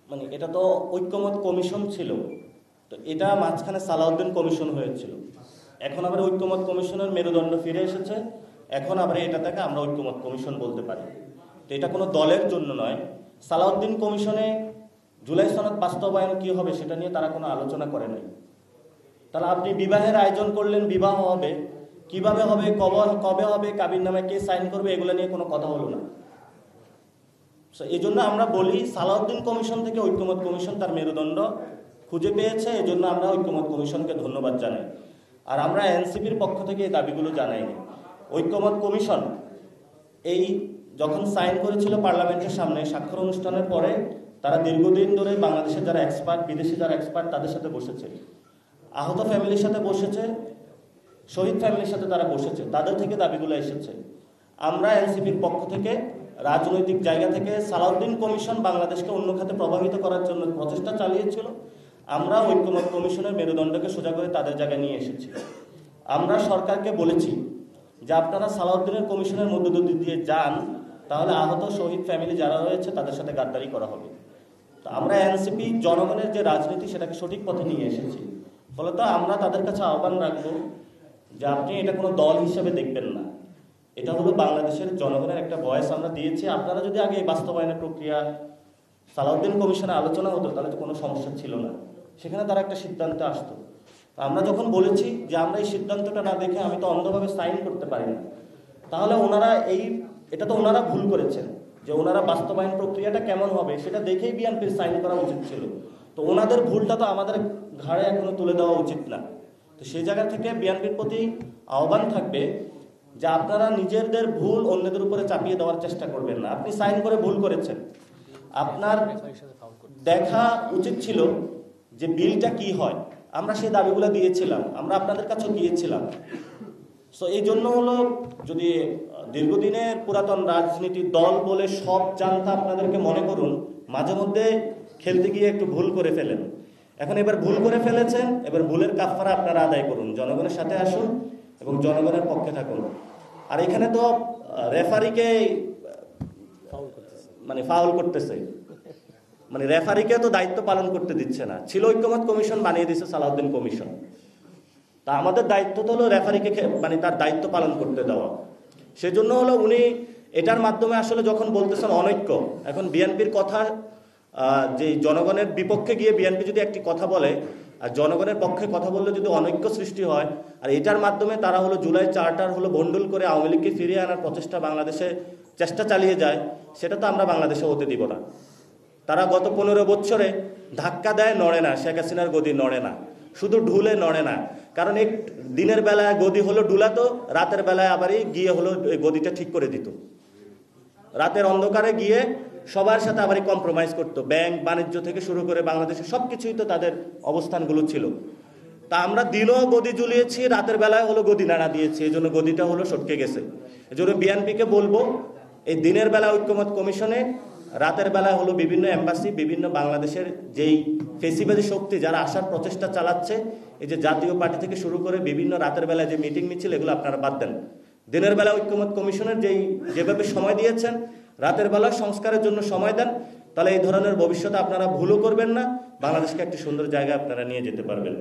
মানে এটা তো ঐক্যমত কমিশন ছিল, তো এটা মাঝখানে সালাউদ্দিন কমিশন হয়েছিল। এখন আবার ঐক্যমত কমিশনের মেরুদণ্ড ফিরে এসেছে, এখন আবার এটাকে আমরা ঐক্যমত কমিশন বলতে পারি। তো এটা কোনো দলের জন্য নয়। সালাউদ্দিন কমিশনে জুলাই সনদ বাস্তবায়ন কী হবে সেটা নিয়ে তারা কোনো আলোচনা করে নাই। তাহলে আপনি বিবাহের আয়োজন করলেন, বিবাহ হবে, কিভাবে হবে, কবে হবে, কাবির নামে কে সাইন করবে, এগুলো নিয়ে কোনো কথা হলো না। এই জন্য আমরা বলি সালাউদ্দিন কমিশন থেকে ঐক্যমত কমিশন তার মেরুদণ্ড খুঁজে পেয়েছে, এই জন্য আমরা ঐক্যমত কমিশনকে ধন্যবাদ জানাই। আর আমরা এনসিপির পক্ষ থেকে এই দাবিগুলো জানাইনি। ঐক্যমত কমিশন এই যখন সাইন করেছিল পার্লামেন্টের সামনে স্বাক্ষর অনুষ্ঠানের পরে, তারা দীর্ঘদিন ধরে বাংলাদেশের যারা এক্সপার্ট, বিদেশি যারা এক্সপার্ট, তাদের সাথে বসেছে, আহত ফ্যামিলির সাথে বসেছে, শহীদ ফ্যামিলির সাথে তারা বসেছে, তাদের থেকে দাবিগুলো এসেছে। আমরা এনসিপির পক্ষ থেকে রাজনৈতিক জায়গা থেকে সালাউদ্দিন কমিশন বাংলাদেশকে অন্য খাতে প্রভাবিত করার জন্য প্রচেষ্টা চালিয়েছিল, আমরা ঐক্যমত কমিশনের মেরুদণ্ডকে সোজা করে তাদের জায়গায় নিয়ে এসেছি। আমরা সরকারকে বলেছি যে আপনারা সালাউদ্দিনের কমিশনের মধ্য দিয়ে যান, তাহলে আহত শহীদ ফ্যামিলি যারা রয়েছে তাদের সাথে গাদ্দারি করা হবে। তো আমরা এনসিপি জনগণের যে রাজনীতি সেটাকে সঠিক পথে নিয়ে এসেছি। ফলত আমরা তাদের কাছে আহ্বান রাখবো যে আপনি এটা কোনো দল হিসেবে দেখবেন না, এটা হলো বাংলাদেশের জনগণের একটা ভয়েস আমরা দিয়েছি। আপনারা যদি আগে এই বাস্তবায়নের প্রক্রিয়া সালাউদ্দিন কমিশনে আলোচনা হতো তাহলে তো কোনো সমস্যা ছিল না, সেখানে তারা একটা সিদ্ধান্তে আসতো। আমরা যখন বলেছি যে আমরা এই সিদ্ধান্তটা না দেখে আমি তো অন্ধভাবে সাইন করতে পারি না, তাহলে ওনারা এটা তো ওনারা ভুল করেছেন, যে ওনারা বাস্তবায়ন প্রক্রিয়াটা কেমন হবে সেটা দেখেই বিএনপির সাইন করা উচিত ছিল। তো ওনাদের ভুলটা তো আমাদের ঘাড়ে এখনো তুলে দেওয়া উচিত না। তো সেই জায়গা থেকে বিএনপির প্রতি আহ্বান থাকবে যে আপনারা নিজেদের ভুল অন্যদের উপরে চাপিয়ে দেওয়ার চেষ্টা করবেন না। আপনি সাইন করে ভুল করেছেন, আপনার দেখা উচিত ছিল যে বিলটা কি হয়। আমরা সেই দাবিগুলো দিয়েছিলাম, আমরা আপনাদের কাছেও গিয়েছিলাম। সো এই জন্য হলো, যদি দীর্ঘদিনের পুরাতন রাজনীতির দল বলে সব জানতা আপনাদেরকে মনে করুন, মাঝে মধ্যে খেলতে গিয়ে একটু ভুল করে ফেলেন। এখন এবার ভুল করে ফেলেছেন, এবার ভুলের কাফারা আপনারা আদায় করুন, জনগণের সাথে আসুন এবং জনগণের পক্ষে থাকুন। আর এখানে তো রেফারিকে ফাউল করতেছে, রেফারিকে তো দায়িত্ব পালন করতে দিচ্ছে না। ছিল ঐক্যমত কমিশন, বানিয়ে দিচ্ছে সালাউদ্দিন কমিশন। তা আমাদের দায়িত্ব তো হলো রেফারিকে তার দায়িত্ব পালন করতে দেওয়া। সেজন্য হলো উনি এটার মাধ্যমে আসলে যখন বলতেছেন অনৈক্য, এখন বিএনপির কথা যে জনগণের বিপক্ষে গিয়ে বিএনপি যদি একটি কথা বলে আর জনগণের পক্ষে কথা বললে যদি অনৈক্য সৃষ্টি হয়, আর এটার মাধ্যমে তারা হলো জুলাই চার্টার হলো বন্ডল করে আওয়ামী লীগকে ফিরিয়ে আনার প্রচেষ্টা বাংলাদেশে চেষ্টা চালিয়ে যায়, সেটা তো আমরা বাংলাদেশে হতে দিব না। তারা গত 15 বছরে ধাক্কা দেয়, নড়ে না, শেখ হাসিনার গদি নড়ে না, শুধু ঢুলে নড়ে না। কারণ এক দিনের বেলায় গদি হলো ডুলাতো, রাতের বেলায় আবারই গিয়ে হলো গদিটা ঠিক করে দিত। রাতের অন্ধকারে গিয়ে সবার সাথে আবারই কম্প্রোমাইজ করতো। ব্যাংক বাণিজ্য থেকে শুরু করে বাংলাদেশের সব কিছুই তো তাদের অবস্থানগুলো ছিল। তা আমরা দিনও গদি ঝুলিয়েছি, রাতের বেলায় হলো গদি নাড়া দিয়েছি, এই জন্য গদিটা হলো সটকে গেছে। এই জন্য বিএনপিকে বলবো, এই দিনের বেলা ঐক্যমত কমিশনে, রাতের বেলা হলো বিভিন্ন এম্বাসি, বিভিন্ন বাংলাদেশের যেই ফেসিবাদী শক্তি যারা আসার প্রচেষ্টা চালাচ্ছে, এই যে জাতীয় পার্টি থেকে শুরু করে বিভিন্ন রাতের বেলায় যে মিটিং মিছিল, এগুলো আপনারা বাদ দেন। দিনের বেলা ঐক্যমত কমিশনের যেভাবে সময় দিয়েছেন, রাতের বেলা সংস্কারের জন্য সময় দেন, তাহলে এই ধরনের ভবিষ্যতে আপনারা ভুলও করবেন না, বাংলাদেশকে একটি সুন্দর জায়গায় আপনারা নিয়ে যেতে পারবেন।